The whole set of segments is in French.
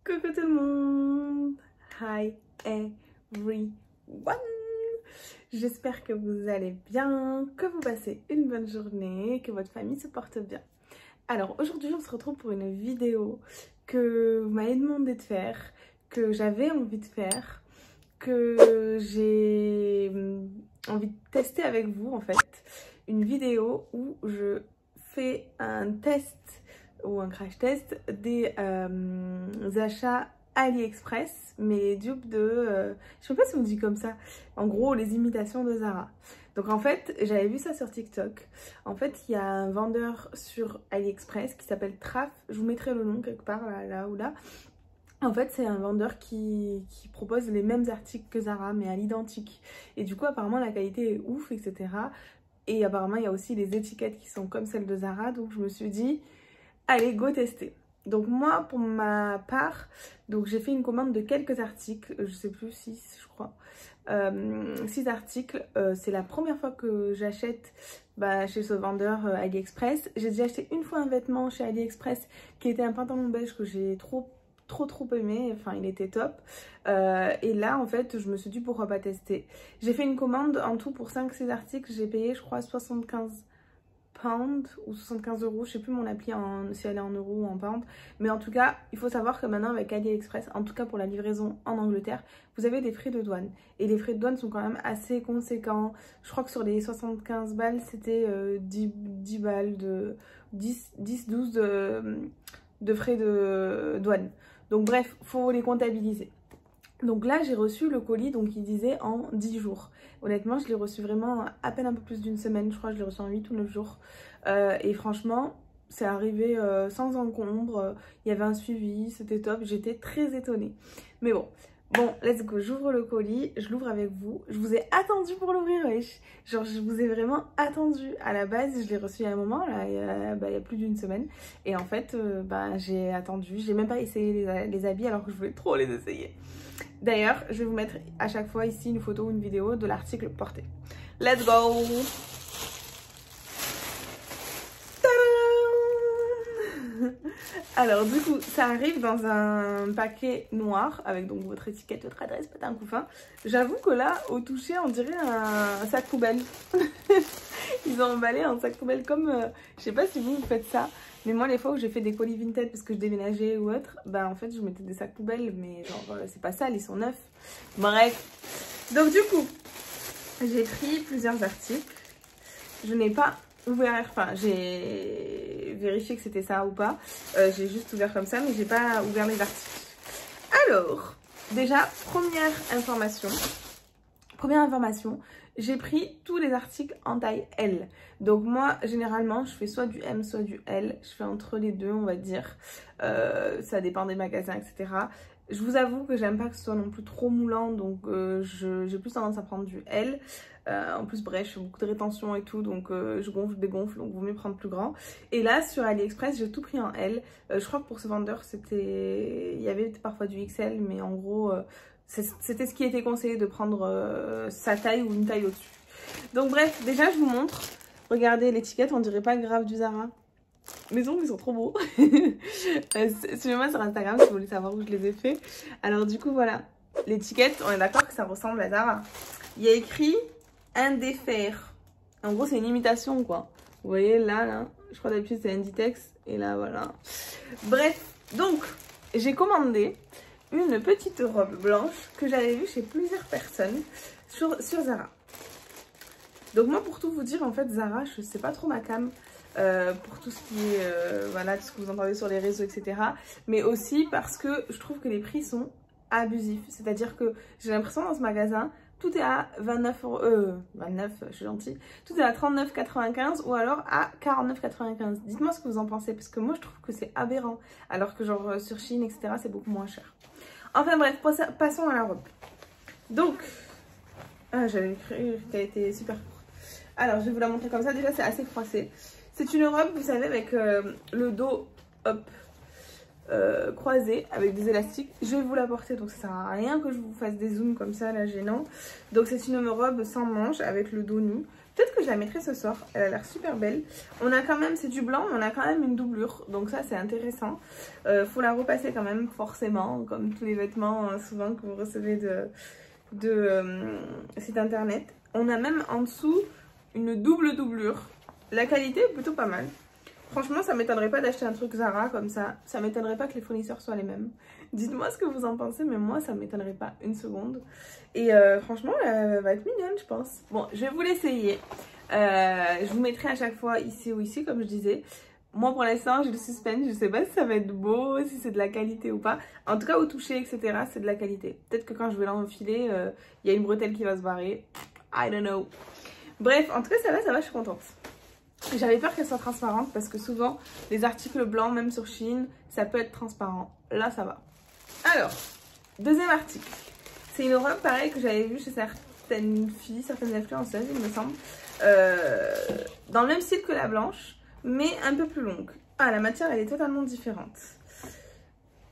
Coucou tout le monde! Hi everyone! J'espère que vous allez bien, que vous passez une bonne journée, que votre famille se porte bien. Alors aujourd'hui on se retrouve pour une vidéo que vous m'avez demandé de faire, que j'avais envie de faire, que j'ai envie de tester avec vous en fait. Une vidéo où je fais un test ou un crash test des achats AliExpress, mais dupes de... je sais pas si on dit comme ça. En gros, les imitations de Zara. Donc en fait, j'avais vu ça sur TikTok. En fait, il y a un vendeur sur AliExpress qui s'appelle Traf. Je vous mettrai le nom quelque part, là ou là. En fait, c'est un vendeur qui propose les mêmes articles que Zara, mais à l'identique. Et du coup, apparemment, la qualité est ouf, etc. Et apparemment, il y a aussi les étiquettes qui sont comme celles de Zara. Donc je me suis dit... allez, go tester. Donc moi, pour ma part, donc j'ai fait une commande de quelques articles, je sais plus, 6 je crois, 6 articles. C'est la première fois que j'achète chez ce vendeur AliExpress. J'ai déjà acheté une fois un vêtement chez AliExpress qui était un pantalon beige que j'ai trop aimé, enfin il était top. Et là en fait je me suis dit pourquoi pas tester. J'ai fait une commande en tout pour 5-6 articles, j'ai payé je crois 75 pounds ou 75 €, je sais plus mon appli si elle est en euros ou en pounds, mais en tout cas il faut savoir que maintenant avec AliExpress, en tout cas pour la livraison en Angleterre, vous avez des frais de douane et les frais de douane sont quand même assez conséquents. Je crois que sur les 75 balles c'était 10 balles de 10-12 de frais de douane, donc bref, faut les comptabiliser. Donc là j'ai reçu le colis, donc il disait en 10 jours. Honnêtement je l'ai reçu vraiment à peine un peu plus d'une semaine, je crois que je l'ai reçu en 8 ou 9 jours. Et franchement c'est arrivé sans encombre, il y avait un suivi, c'était top, j'étais très étonnée. Mais bon, let's go, j'ouvre le colis, je l'ouvre avec vous. Je vous ai attendu pour l'ouvrir, wesh. Genre je vous ai vraiment attendu. À la base je l'ai reçu à un moment, là, il y a plus d'une semaine. Et en fait j'ai attendu, j'ai même pas essayé les habits alors que je voulais trop les essayer. D'ailleurs, je vais vous mettre à chaque fois ici une photo ou une vidéo de l'article porté. Let's go! Tadam! Alors du coup, ça arrive dans un paquet noir avec donc votre étiquette, votre adresse, patin couffin. J'avoue que là, au toucher, on dirait un sac poubelle. Ils ont emballé un sac poubelle comme... je sais pas si vous faites ça. Mais moi, les fois où j'ai fait des colis vintage parce que je déménageais ou autre, en fait, je mettais des sacs poubelles, mais genre, c'est pas sale, ils sont neufs. Bref. Donc, du coup, j'ai pris plusieurs articles. Je n'ai pas ouvert, enfin, j'ai vérifié que c'était ça ou pas. J'ai juste ouvert comme ça, mais j'ai pas ouvert les articles. Alors, déjà, première information, j'ai pris tous les articles en taille L. Donc moi, généralement, je fais soit du M, soit du L. Je fais entre les deux, on va dire. Ça dépend des magasins, etc. Je vous avoue que j'aime pas que ce soit non plus trop moulant. Donc j'ai plus tendance à prendre du L. En plus, bref, je fais beaucoup de rétention et tout. Donc je gonfle, dégonfle. Donc vaut mieux prendre plus grand. Et là, sur AliExpress, j'ai tout pris en L. Je crois que pour ce vendeur, il y avait parfois du XL. Mais en gros... c'était ce qui était conseillé, de prendre sa taille ou une taille au-dessus. Donc bref, déjà je vous montre. Regardez l'étiquette, on dirait pas grave du Zara. Mes ongles ils sont trop beaux. Suivez-moi sur Instagram si vous voulez savoir où je les ai faits. Alors du coup voilà, l'étiquette, on est d'accord que ça ressemble à Zara. Il y a écrit un défaire. En gros c'est une imitation quoi. Vous voyez là, je crois d'habitude c'est Inditex. Et là voilà. Bref, donc j'ai commandé une petite robe blanche que j'avais vue chez plusieurs personnes sur Zara. Donc moi pour tout vous dire en fait Zara je sais pas trop ma cam pour tout ce qui est voilà tout ce que vous entendez sur les réseaux etc. Mais aussi parce que je trouve que les prix sont abusifs. C'est à dire que j'ai l'impression dans ce magasin tout est à 29 €, 29 je suis gentille, tout est à 39,95 ou alors à 49,95. Dites-moi ce que vous en pensez parce que moi je trouve que c'est aberrant alors que genre sur Shein etc c'est beaucoup moins cher. Enfin bref, passons à la robe. Donc, j'avais cru qu'elle était super courte. Alors, je vais vous la montrer comme ça. Déjà, c'est assez froissé. C'est une robe, vous savez, avec le dos, hop, croisée avec des élastiques. Je vais vous la porter, donc ça sert à rien que je vous fasse des zooms comme ça là gênant. Donc c'est une robe sans manches avec le dos nu. Peut-être que je la mettrai ce soir, elle a l'air super belle. On a quand même, c'est du blanc, mais on a quand même une doublure, donc ça c'est intéressant. Faut la repasser quand même, forcément, comme tous les vêtements souvent que vous recevez de site internet. On a même en dessous une double doublure. La qualité est plutôt pas mal. Franchement, ça m'étonnerait pas d'acheter un truc Zara comme ça. Ça m'étonnerait pas que les fournisseurs soient les mêmes. Dites-moi ce que vous en pensez, mais moi, ça m'étonnerait pas une seconde. Et franchement, elle va être mignonne, je pense. Bon, je vais vous l'essayer. Je vous mettrai à chaque fois ici ou ici, comme je disais. Moi, pour l'instant, j'ai le suspense. Je sais pas si ça va être beau, si c'est de la qualité ou pas. En tout cas, au toucher, etc., c'est de la qualité. Peut-être que quand je vais l'enfiler, il y a une bretelle qui va se barrer. I don't know. Bref, en tout cas, ça va, je suis contente. J'avais peur qu'elle soit transparente parce que souvent, les articles blancs, même sur Shein, ça peut être transparent. Là, ça va. Alors, deuxième article. C'est une robe, pareil, que j'avais vue chez certaines filles, certaines influenceuses, il me semble. Dans le même style que la blanche, mais un peu plus longue. Ah, la matière, elle est totalement différente.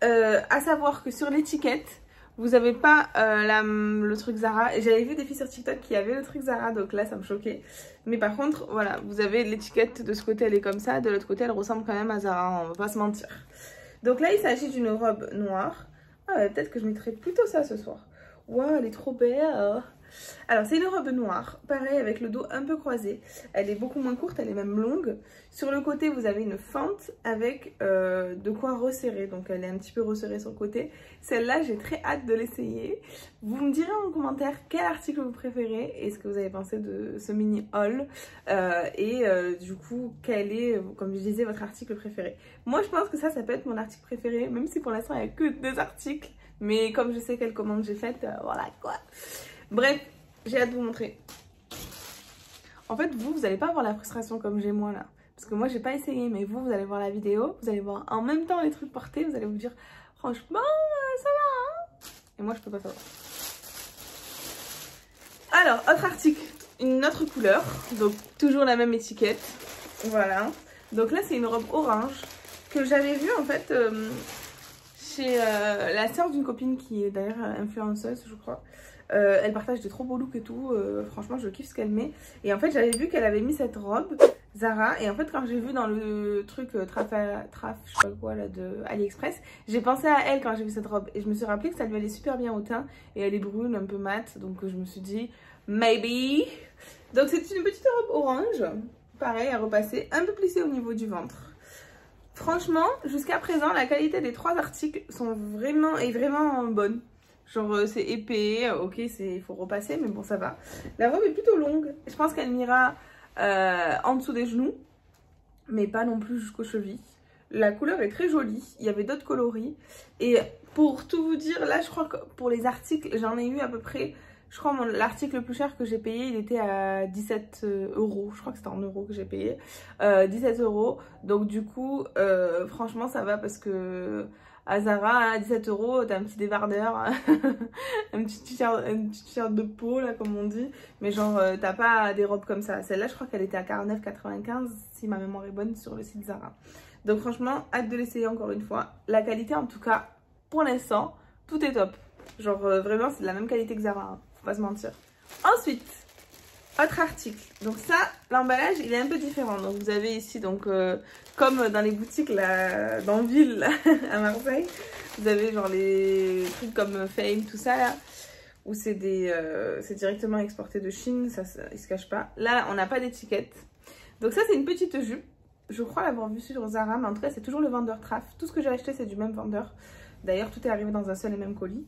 À savoir que sur l'étiquette, vous n'avez pas le truc Zara. Et j'avais vu des filles sur TikTok qui avaient le truc Zara, donc là ça me choquait. Mais par contre, voilà, vous avez l'étiquette de ce côté, elle est comme ça, de l'autre côté, elle ressemble quand même à Zara, on va pas se mentir. Donc là, il s'agit d'une robe noire. Ah, peut-être que je mettrai plutôt ça ce soir. Waouh, elle est trop belle. Alors, c'est une robe noire, pareil, avec le dos un peu croisé. Elle est beaucoup moins courte, elle est même longue. Sur le côté, vous avez une fente avec de quoi resserrer. Donc, elle est un petit peu resserrée sur le côté. Celle-là, j'ai très hâte de l'essayer. Vous me direz en commentaire quel article vous préférez et ce que vous avez pensé de ce mini haul. Du coup, quel est, comme je disais, votre article préféré. Moi, je pense que ça peut être mon article préféré, même si pour l'instant, il n'y a que 2 articles. Mais comme je sais quelle commande j'ai faite, voilà quoi. Bref, j'ai hâte de vous montrer. En fait, vous n'allez pas avoir la frustration comme j'ai moi là. Parce que moi, j'ai pas essayé, mais vous allez voir la vidéo, vous allez voir en même temps les trucs portés, vous allez vous dire, franchement, ça va, hein. Et moi, je peux pas savoir. Alors, autre article, une autre couleur, donc toujours la même étiquette. Voilà. Donc là, c'est une robe orange que j'avais vue en fait chez la sœur d'une copine qui est d'ailleurs influenceuse, je crois. Elle partage des trop beaux looks et tout, franchement je kiffe ce qu'elle met. Et en fait j'avais vu qu'elle avait mis cette robe Zara, et en fait quand j'ai vu dans le truc je sais pas quoi là de AliExpress, j'ai pensé à elle quand j'ai vu cette robe et je me suis rappelé que ça lui allait super bien au teint et elle est brune, un peu mate, donc je me suis dit maybe. Donc c'est une petite robe orange, pareil à repasser, un peu plissée au niveau du ventre. Franchement jusqu'à présent la qualité des 3 articles sont vraiment bonne. Genre c'est épais, ok, il faut repasser, mais bon ça va. La robe est plutôt longue, je pense qu'elle m'ira en dessous des genoux, mais pas non plus jusqu'aux chevilles. La couleur est très jolie, il y avait d'autres coloris. Et pour tout vous dire, là je crois que pour les articles, j'en ai eu à peu près, je crois l'article le plus cher que j'ai payé, il était à 17 €, je crois que c'était en euros que j'ai payé, 17 €. Donc du coup, franchement ça va parce que... À Zara, à 17 €, t'as un petit débardeur, un petit t-shirt de peau, là, comme on dit. Mais genre, t'as pas des robes comme ça. Celle-là, je crois qu'elle était à 49,95 si ma mémoire est bonne sur le site Zara. Donc franchement, hâte de l'essayer encore une fois. La qualité, en tout cas, pour l'instant, tout est top. Genre, vraiment, c'est de la même qualité que Zara, hein. Faut pas se mentir. Ensuite, autre article. Donc ça, l'emballage, il est un peu différent. Donc vous avez ici, donc comme dans les boutiques là, dans ville là, à Marseille, vous avez genre les trucs comme Fame, tout ça là, où c'est directement exporté de Chine, ça il se cache pas. Là, on n'a pas d'étiquette. Donc ça, c'est une petite jupe. Je crois l'avoir vue sur Zara, mais en tout cas, c'est toujours le vendeur Traf. Tout ce que j'ai acheté, c'est du même vendeur. D'ailleurs, tout est arrivé dans un seul et même colis.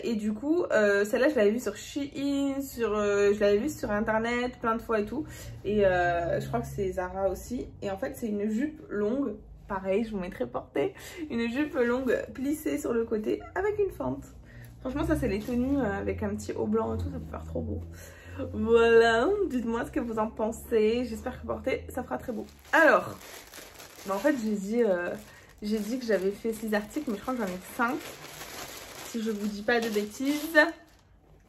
Et du coup, celle-là, je l'avais vue sur Shein, je l'avais vue sur internet plein de fois et tout. Et je crois que c'est Zara aussi. Et en fait, c'est une jupe longue. Pareil, je vous mettrai portée. Une jupe longue plissée sur le côté avec une fente. Franchement, ça, c'est les tenues avec un petit haut blanc et tout. Ça peut faire trop beau. Voilà, dites-moi ce que vous en pensez. J'espère que porter, ça fera très beau. Alors, en fait, j'ai dit que j'avais fait 6 articles, mais je crois que j'en ai 5. Si je vous dis pas de bêtises.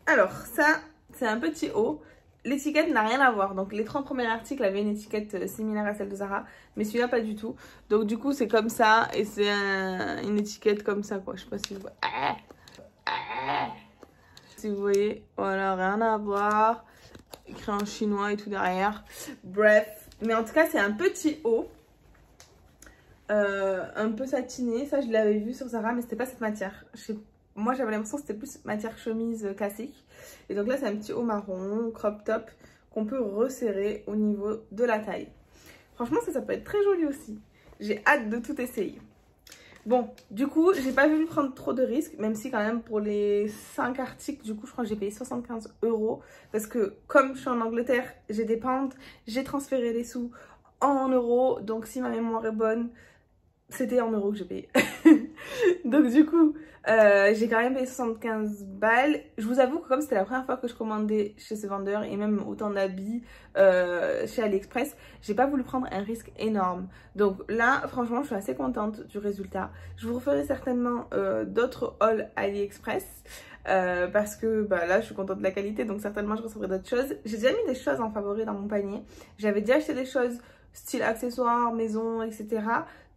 Alors ça, c'est un petit haut. l'étiquette n'a rien à voir. Donc les 30 premiers articles avaient une étiquette similaire à celle de Zara, mais celui-là pas du tout. Donc du coup c'est comme ça et c'est une étiquette comme ça quoi. Je sais pas si vous voyez. Si vous voyez, voilà, rien à voir. Écrit en chinois et tout derrière. Bref, mais en tout cas c'est un petit haut. Un peu satiné. Ça je l'avais vu sur Zara mais c'était pas cette matière. Moi j'avais l'impression que c'était plus matière chemise classique. Et donc là c'est un petit haut marron, crop top, qu'on peut resserrer au niveau de la taille. Franchement ça peut être très joli aussi. J'ai hâte de tout essayer. Bon, du coup j'ai pas voulu prendre trop de risques, même si quand même pour les 5 articles, du coup je crois que j'ai payé 75 €. Parce que comme je suis en Angleterre, j'ai des pounds, j'ai transféré les sous en euros. Donc si ma mémoire est bonne, c'était en euros que j'ai payé. Donc du coup, j'ai quand même payé 75 balles. Je vous avoue que comme c'était la première fois que je commandais chez ce vendeur et même autant d'habits chez AliExpress, j'ai pas voulu prendre un risque énorme. Donc là, franchement, je suis assez contente du résultat. Je vous referai certainement d'autres hauls AliExpress. Parce que bah, là je suis contente de la qualité, donc certainement je recevrai d'autres choses. J'ai déjà mis des choses en favori dans mon panier. J'avais déjà acheté des choses style accessoires, maison, etc.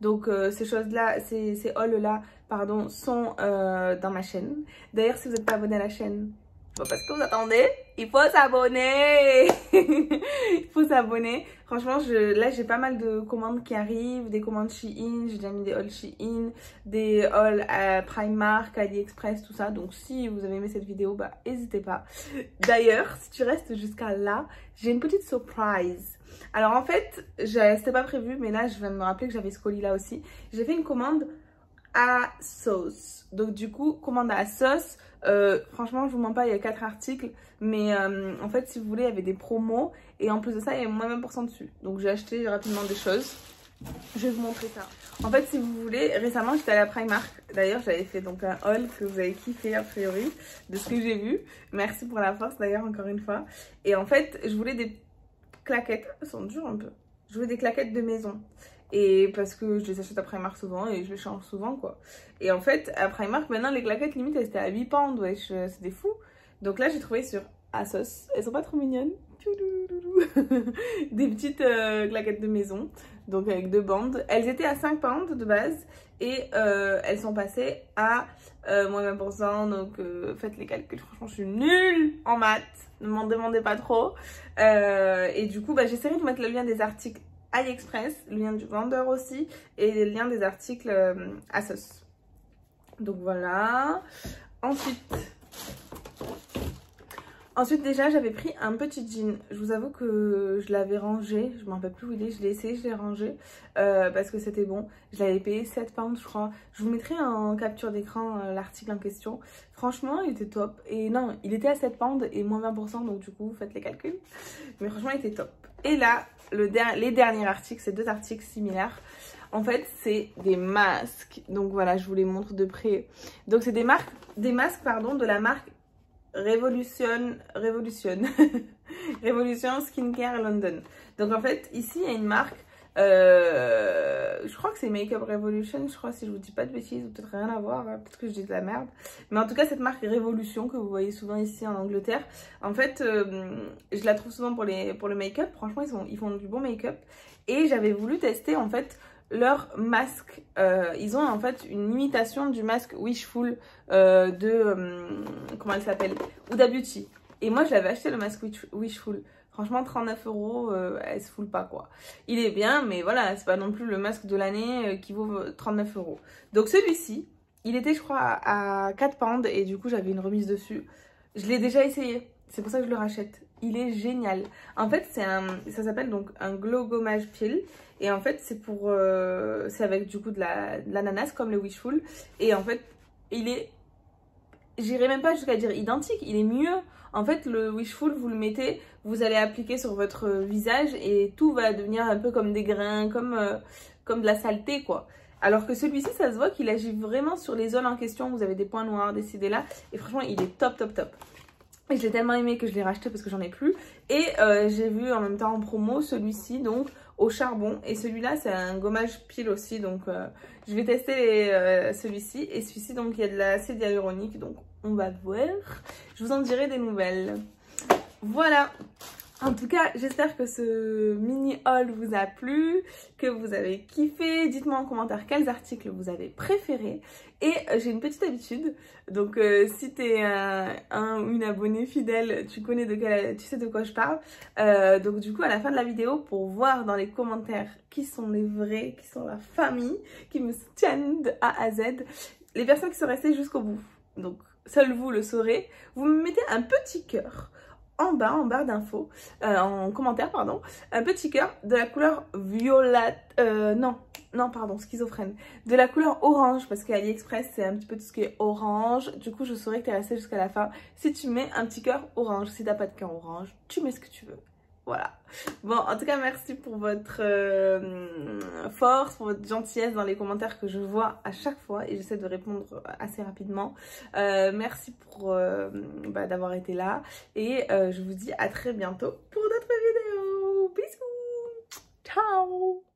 Donc ces choses-là, ces hauls-là, pardon, sont dans ma chaîne. D'ailleurs, si vous n'êtes pas abonné à la chaîne, parce que vous attendez, il faut s'abonner. Il faut s'abonner. Franchement, là, j'ai pas mal de commandes qui arrivent, des commandes Shein. J'ai déjà mis des hauls Shein, des hauls à Primark, AliExpress, tout ça. Donc, si vous avez aimé cette vidéo, bah, n'hésitez pas. D'ailleurs, si tu restes jusqu'à là, j'ai une petite surprise. Alors, en fait, c'était pas prévu, mais là, je viens de me rappeler que j'avais ce colis-là aussi. J'ai fait une commande à sauce. Donc du coup, commande à sauce. Franchement, je vous mens pas, il y a 4 articles. Mais en fait, si vous voulez, il y avait des promos. Et en plus de ça, il y avait moins 20% dessus. Donc j'ai acheté rapidement des choses. Je vais vous montrer ça. En fait, si vous voulez, récemment, j'étais à la Primark. D'ailleurs, j'avais fait donc un haul que vous avez kiffé a priori, de ce que j'ai vu. Merci pour la force d'ailleurs, encore une fois. Et en fait, je voulais des claquettes. Elles sont dures un peu. Je voulais des claquettes de maison. Et parce que je les achète à Primark souvent et je les change souvent quoi. Et en fait à Primark maintenant les claquettes limite elles étaient à 8 pounds, wesh, c'était fou. Donc là j'ai trouvé sur ASOS, elles sont pas trop mignonnes. Des petites claquettes de maison, donc avec 2 bandes. Elles étaient à 5 pounds de base et elles sont passées à moins 20%. Donc faites les calculs, franchement je suis nulle en maths, ne m'en demandez pas trop. Et du coup bah, j'essaierai de mettre le lien des articles AliExpress, le lien du vendeur aussi et le lien des articles ASOS. Donc voilà. Ensuite déjà j'avais pris un petit jean. Je vous avoue que je l'avais rangé, je m'en rappelle plus où il est, je l'ai essayé, je l'ai rangé parce que c'était bon. Je l'avais payé 7 pounds je crois. Je vous mettrai en capture d'écran l'article en question. Franchement il était top. Et non, il était à 7 pounds et moins 20%, donc du coup faites les calculs. Mais franchement il était top. Et là, les derniers articles, c'est 2 articles similaires. En fait, c'est des masques. Donc voilà, je vous les montre de près. Donc c'est des masques de la marque Revolution Skincare London. Donc en fait, ici, il y a une marque, je crois que c'est Makeup Revolution, je crois, si je vous dis pas de bêtises, ou peut-être rien à voir, peut-être que je dis de la merde. Mais en tout cas, cette marque Revolution, que vous voyez souvent ici en Angleterre, en fait, je la trouve souvent pour le make-up. Franchement, ils font du bon make-up. Et j'avais voulu tester, en fait, leur masque. Ils ont en fait une imitation du masque Wishful comment elle s'appelle, Huda Beauty. Et moi, j'avais acheté le masque Wishful. Franchement, 39 €, elle se fout pas quoi. Il est bien, mais voilà, c'est pas non plus le masque de l'année qui vaut 39 €. Donc celui-ci, il était je crois à 4 pounds et du coup j'avais une remise dessus. Je l'ai déjà essayé, c'est pour ça que je le rachète. Il est génial. En fait, ça s'appelle donc un glow gommage peel. Et en fait, c'est avec du coup de l'ananas comme le Wishful. Et en fait, j'irai même pas jusqu'à dire identique, il est mieux. En fait, le Wishful, vous le mettez, vous allez appliquer sur votre visage et tout va devenir un peu comme des grains, comme de la saleté, quoi. Alors que celui-ci, ça se voit qu'il agit vraiment sur les zones en question. Vous avez des points noirs, des ci, des là. Et franchement, il est top, top, top. Et je l'ai tellement aimé que je l'ai racheté parce que j'en ai plus. Et j'ai vu en même temps en promo celui-ci, donc au charbon. Et celui-là, c'est un gommage pile aussi. Donc je vais tester celui-ci. Et celui-ci, donc il y a de l'acide hyaluronique. Donc on va voir. Je vous en dirai des nouvelles. Voilà. En tout cas, j'espère que ce mini haul vous a plu, que vous avez kiffé. Dites-moi en commentaire quels articles vous avez préférés. Et j'ai une petite habitude, donc si t'es une abonnée fidèle, tu sais de quoi je parle. Donc du coup, à la fin de la vidéo, pour voir dans les commentaires qui sont les vrais, qui sont la famille, qui me soutiennent de A à Z, les personnes qui sont restées jusqu'au bout, donc seul vous le saurez, vous me mettez un petit cœur en barre d'infos, en commentaire, pardon, un petit cœur de la couleur violette, non, pardon, schizophrène, de la couleur orange, parce qu'AliExpress, c'est un petit peu tout ce qui est orange, du coup, je saurais que tu es resté jusqu'à la fin. Si tu mets un petit cœur orange, si t'as pas de cœur orange, tu mets ce que tu veux. Voilà. Bon, en tout cas, merci pour votre force, pour votre gentillesse dans les commentaires que je vois à chaque fois et j'essaie de répondre assez rapidement. Merci pour d'avoir été là et je vous dis à très bientôt pour d'autres vidéos. Bisous. Ciao.